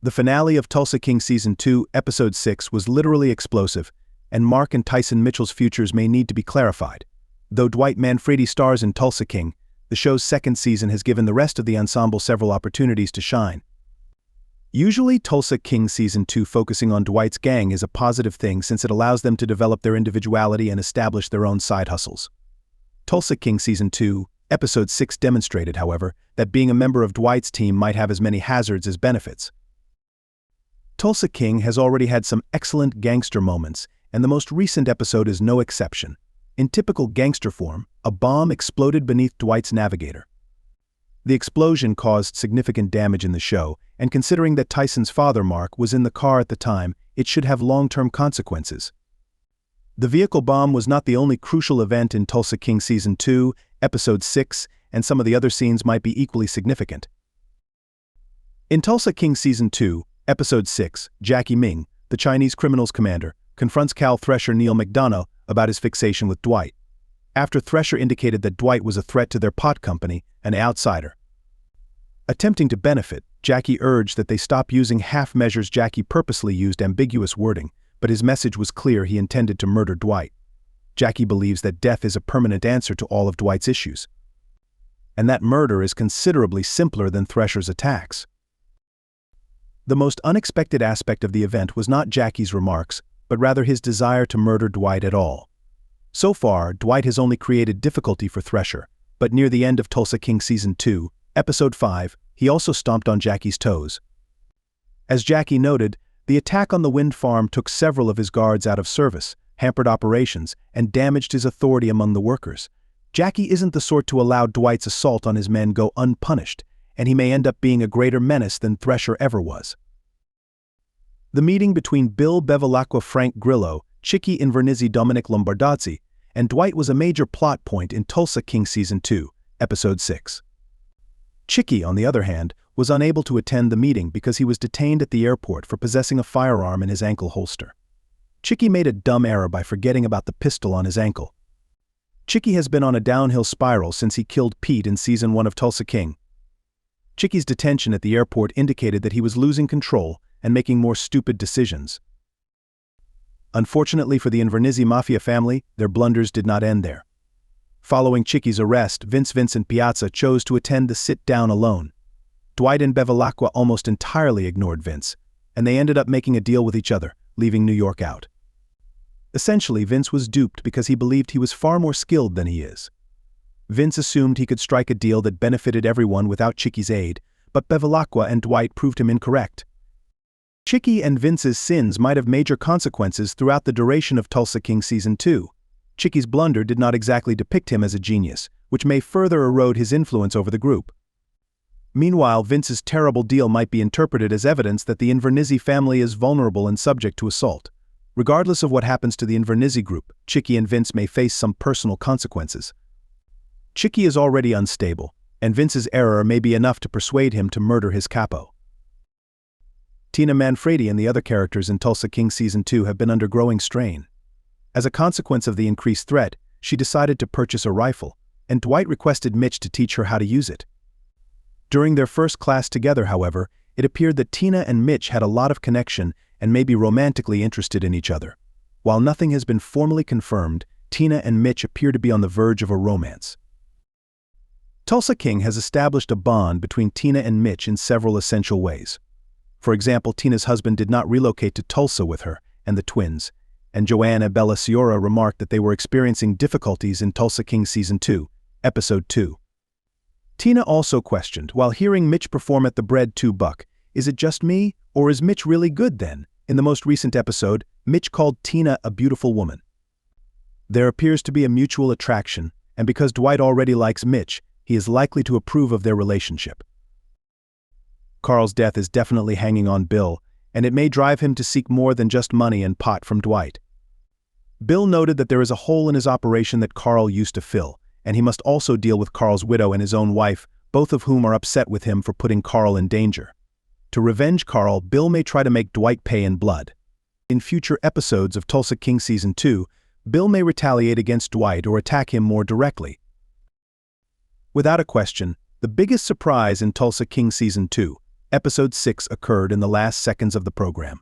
The finale of Tulsa King Season 2, Episode 6 was literally explosive, and Mark and Tyson Mitchell's futures may need to be clarified. Though Dwight Manfredi stars in Tulsa King, the show's second season has given the rest of the ensemble several opportunities to shine. Usually, Tulsa King Season 2 focusing on Dwight's gang is a positive thing since it allows them to develop their individuality and establish their own side hustles. Tulsa King Season 2, Episode 6 demonstrated, however, that being a member of Dwight's team might have as many hazards as benefits. Tulsa King has already had some excellent gangster moments, and the most recent episode is no exception. In typical gangster form, a bomb exploded beneath Dwight's Navigator. The explosion caused significant damage in the show, and considering that Tyson's father, Mark, was in the car at the time, it should have long-term consequences. The vehicle bomb was not the only crucial event in Tulsa King Season 2, Episode 6, and some of the other scenes might be equally significant. In Tulsa King Season 2, Episode 6, Jackie Ming, the Chinese criminals commander, confronts Cal Thresher Neil McDonough about his fixation with Dwight. After Thresher indicated that Dwight was a threat to their pot company, an outsider. Attempting to benefit, Jackie urged that they stop using half measures. Jackie purposely used ambiguous wording, but his message was clear: he intended to murder Dwight. Jackie believes that death is a permanent answer to all of Dwight's issues, and that murder is considerably simpler than Thresher's attacks. The most unexpected aspect of the event was not Jackie's remarks, but rather his desire to murder Dwight at all. So far, Dwight has only created difficulty for Thresher, but near the end of Tulsa King Season 2, Episode 5, he also stomped on Jackie's toes. As Jackie noted, the attack on the wind farm took several of his guards out of service, hampered operations, and damaged his authority among the workers. Jackie isn't the sort to allow Dwight's assault on his men go unpunished, and he may end up being a greater menace than Thresher ever was. The meeting between Bill Bevilacqua Frank Grillo, Chicky Invernizzi Dominic Lombardozzi, and Dwight was a major plot point in Tulsa King Season 2, Episode 6. Chicky, on the other hand, was unable to attend the meeting because he was detained at the airport for possessing a firearm in his ankle holster. Chicky made a dumb error by forgetting about the pistol on his ankle. Chicky has been on a downhill spiral since he killed Pete in Season 1 of Tulsa King. Chicky's detention at the airport indicated that he was losing control and making more stupid decisions. Unfortunately for the Invernizzi Mafia family, their blunders did not end there. Following Chicky's arrest, Vincent Piazza chose to attend the sit-down alone. Dwight and Bevilacqua almost entirely ignored Vince, and they ended up making a deal with each other, leaving New York out. Essentially, Vince was duped because he believed he was far more skilled than he is. Vince assumed he could strike a deal that benefited everyone without Chicky's aid, but Bevilacqua and Dwight proved him incorrect. Chicky and Vince's sins might have major consequences throughout the duration of Tulsa King Season 2. Chicky's blunder did not exactly depict him as a genius, which may further erode his influence over the group. Meanwhile, Vince's terrible deal might be interpreted as evidence that the Invernizzi family is vulnerable and subject to assault. Regardless of what happens to the Invernizzi group, Chicky and Vince may face some personal consequences. Chicky is already unstable, and Vince's error may be enough to persuade him to murder his capo. Tina Manfredi and the other characters in Tulsa King Season 2 have been under growing strain. As a consequence of the increased threat, she decided to purchase a rifle, and Dwight requested Mitch to teach her how to use it. During their first class together, however, it appeared that Tina and Mitch had a lot of connection and may be romantically interested in each other. While nothing has been formally confirmed, Tina and Mitch appear to be on the verge of a romance. Tulsa King has established a bond between Tina and Mitch in several essential ways. For example, Tina's husband did not relocate to Tulsa with her and the twins, and Joanna Bellaciora remarked that they were experiencing difficulties in Tulsa King Season 2, Episode 2. Tina also questioned, while hearing Mitch perform at the Bread 2 Buck, "Is it just me, or is Mitch really good then?" In the most recent episode, Mitch called Tina a beautiful woman. There appears to be a mutual attraction, and because Dwight already likes Mitch, he is likely to approve of their relationship. Carl's death is definitely hanging on Bill, and it may drive him to seek more than just money and pot from Dwight. Bill noted that there is a hole in his operation that Carl used to fill, and he must also deal with Carl's widow and his own wife, both of whom are upset with him for putting Carl in danger. To revenge Carl, Bill may try to make Dwight pay in blood. In future episodes of Tulsa King Season 2, Bill may retaliate against Dwight or attack him more directly. Without a question, the biggest surprise in Tulsa King Season 2, Episode 6 occurred in the last seconds of the program.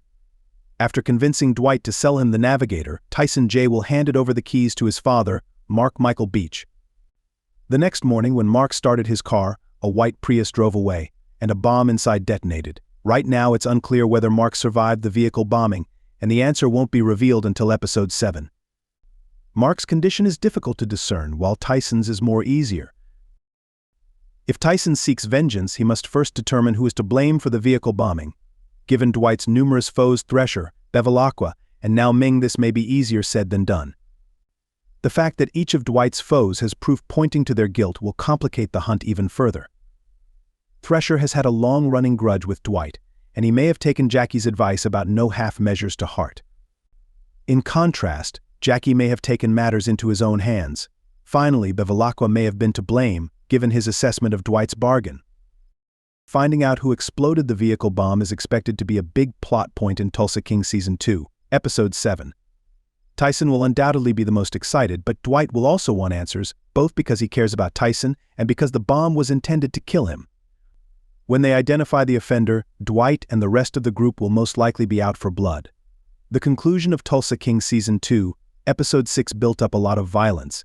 After convincing Dwight to sell him the Navigator, Tyson J will hand it over the keys to his father, Mark Michael Beach. The next morning, when Mark started his car, a white Prius drove away, and a bomb inside detonated. Right now, it's unclear whether Mark survived the vehicle bombing, and the answer won't be revealed until Episode 7. Mark's condition is difficult to discern, while Tyson's is more easier. If Tyson seeks vengeance, he must first determine who is to blame for the vehicle bombing. Given Dwight's numerous foes, Thresher, Bevilacqua, and now Ming, this may be easier said than done. The fact that each of Dwight's foes has proof pointing to their guilt will complicate the hunt even further. Thresher has had a long-running grudge with Dwight, and he may have taken Jackie's advice about no half measures to heart. In contrast, Jackie may have taken matters into his own hands. Finally, Bevilacqua may have been to blame, given his assessment of Dwight's bargain. Finding out who exploded the vehicle bomb is expected to be a big plot point in Tulsa King Season 2, Episode 7. Tyson will undoubtedly be the most excited, but Dwight will also want answers, both because he cares about Tyson and because the bomb was intended to kill him. When they identify the offender, Dwight and the rest of the group will most likely be out for blood. The conclusion of Tulsa King Season 2, Episode 6 built up a lot of violence,